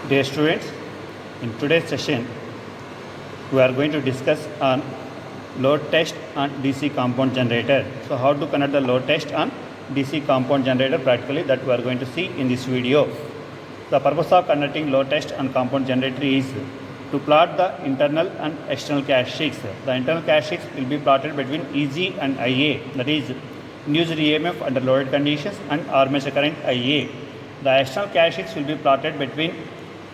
Dear students, in today's session, we are going to discuss on load test on DC compound generator. So how to conduct the load test on DC compound generator practically, that we are going to see in this video. The purpose of conducting load test on compound generator is to plot the internal and external characteristics. The internal characteristics will be plotted between EG and IA, that is induced EMF under loaded conditions and armature current IA. The external characteristics will be plotted between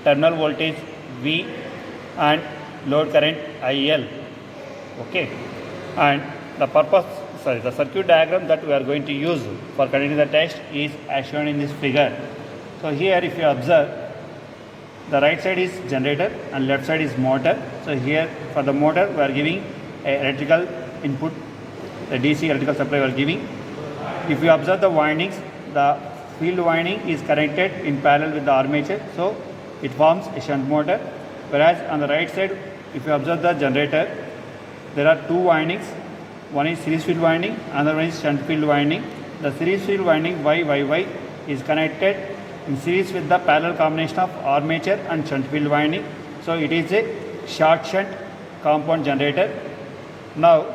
terminal voltage V and load current IL. Okay, and the circuit diagram that we are going to use for conducting the test is as shown in this figure. So here, if you observe, the right side is generator and left side is motor. So here for the motor we are giving a electrical input, the DC electrical supply we are giving. If you observe the windings, the field winding is connected in parallel with the armature, so it forms a shunt motor. Whereas on the right side, if you observe the generator, there are two windings. One is series field winding, another one is shunt field winding. The series field winding YYY is connected in series with the parallel combination of armature and shunt field winding. So it is a short shunt compound generator. Now,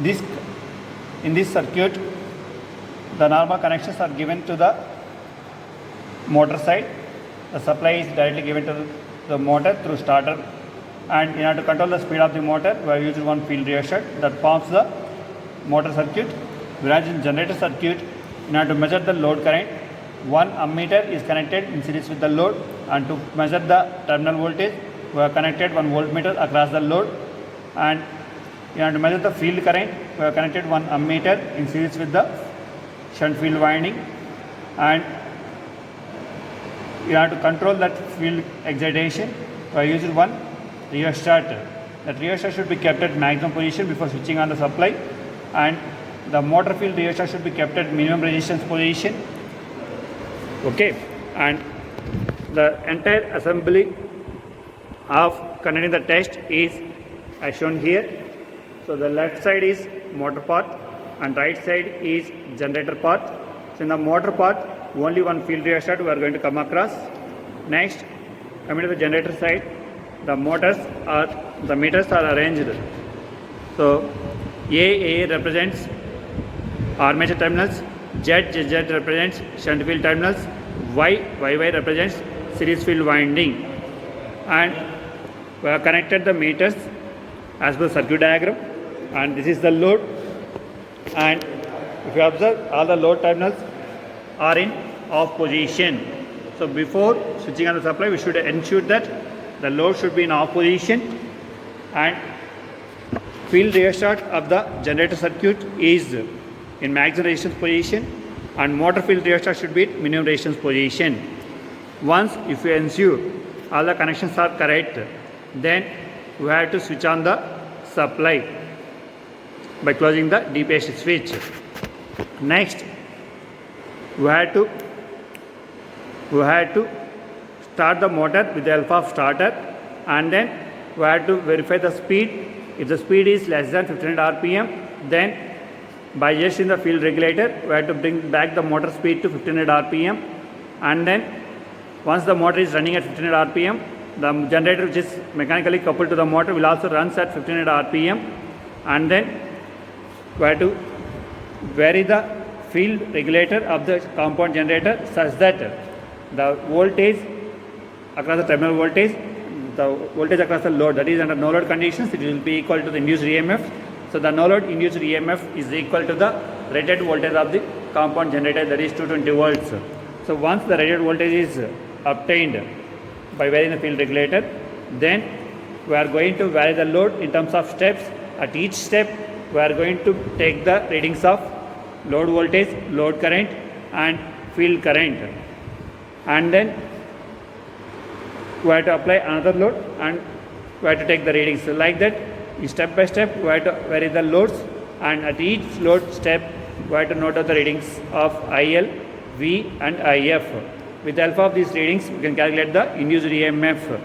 in this circuit, the normal connections are given to the motor side. The supply is directly given to the motor through starter, and in order to control the speed of the motor, we are using one field rheostat that forms the motor circuit. Whereas in generator circuit, in order to measure the load current, one ammeter is connected in series with the load, and to measure the terminal voltage, we have connected one voltmeter across the load, and in order to measure the field current, we have connected one ammeter in series with the shunt field winding, and in order to control that field excitation, we are using one rheostat. That rheostat should be kept at maximum position before switching on the supply, and the motor field rheostat should be kept at minimum resistance position. Okay, and the entire assembly of conducting the test is as shown here. So the left side is motor part and right side is generator part. So in the motor part, only one field rheostat we are going to come across. Next, coming to the generator side, the meters are arranged. So AA represents armature terminals, Z represents shunt field terminals, YY represents series field winding, and we have connected the meters as per circuit diagram, and this is the load. And if you observe, all the load terminals are in off position. So before switching on the supply, we should ensure that the load should be in off position, and field rheostat of the generator circuit is in maximum resistance position, and motor field rheostat should be in minimum resistance position. Once, if you ensure all the connections are correct, then we have to switch on the supply by closing the DPH switch. Next, we had to start the motor with the help of starter, and then we had to verify the speed. If the speed is less than 1500 rpm, then by adjusting the field regulator, we have to bring back the motor speed to 1500 rpm, and then once the motor is running at 1500 rpm, the generator, which is mechanically coupled to the motor, will also run at 1500 rpm, and then we have to vary the field regulator of the compound generator such that the voltage across the terminal voltage, the voltage across the load, that is under no load conditions, it will be equal to the induced EMF. So the no load induced EMF is equal to the rated voltage of the compound generator, that is 220 volts. So once the rated voltage is obtained by varying the field regulator, then we are going to vary the load in terms of steps. At each step, we are going to take the readings of load voltage, load current and field current, and then we have to apply another load and we have to take the readings. So like that, step by step we have to vary the loads, and at each load step we have to note out the readings of IL, V and IF. With the help of these readings, we can calculate the induced EMF,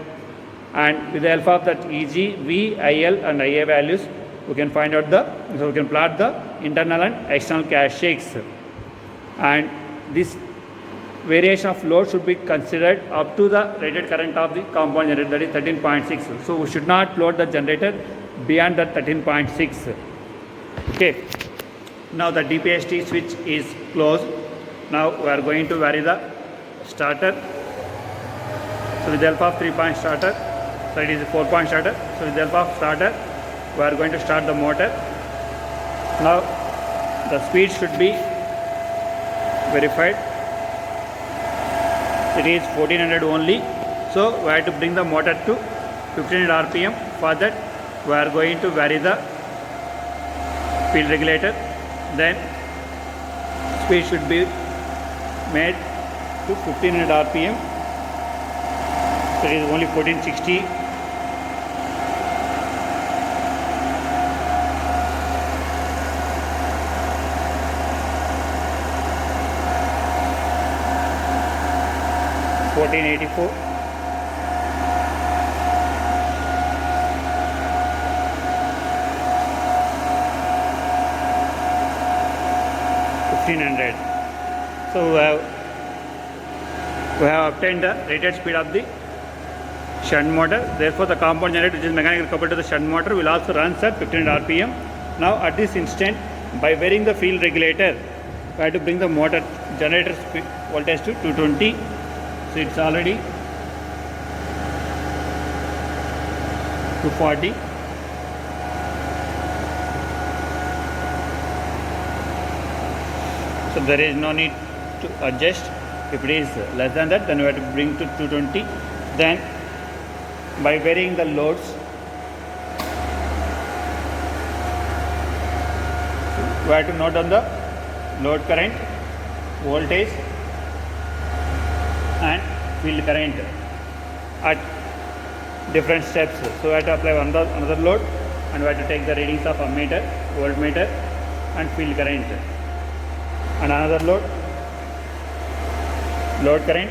and with the help of that EG, V, IL and IA values, we can find out we can plot the internal and external characteristics. And this variation of load should be considered up to the rated current of the compound generator, that is 13.6. So we should not load the generator beyond that 13.6. Okay. Now the DPST switch is closed. Now we are going to vary the starter. So with the help of 3-point starter, so it is a 4-point starter. So with the help of starter, we are going to start the motor. Now the speed should be verified. It is 1400 only. So we have to bring the motor to 1500 RPM. For that, we are going to vary the field regulator. Then speed should be made to 1500 RPM. So it is only 1460. $14.84. So we have obtained the rated speed of the shunt motor. Therefore, the compound generator, which is mechanically coupled to the shunt motor, will also run at 1500 RPM. Now, at this instant, by varying the field regulator, we have to bring the motor generator speed voltage to 220. So it's already 240. So there is no need to adjust. If it is less than that, then we have to bring to 220. Then by varying the loads, we have to note down the load current, voltage and field current at different steps. So we have to apply another load, and we have to take the readings of ammeter, voltmeter and field current, and another load current,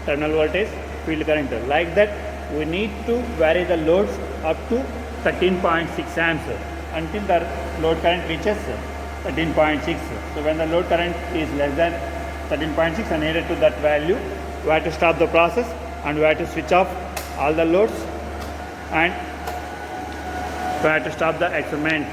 terminal voltage, field current. Like that, we need to vary the loads up to 13.6 amps until the load current reaches 13.6. So when the load current is less than 13.6 and needed to that value, we have to stop the process and we have to switch off all the loads and we have to stop the experiment.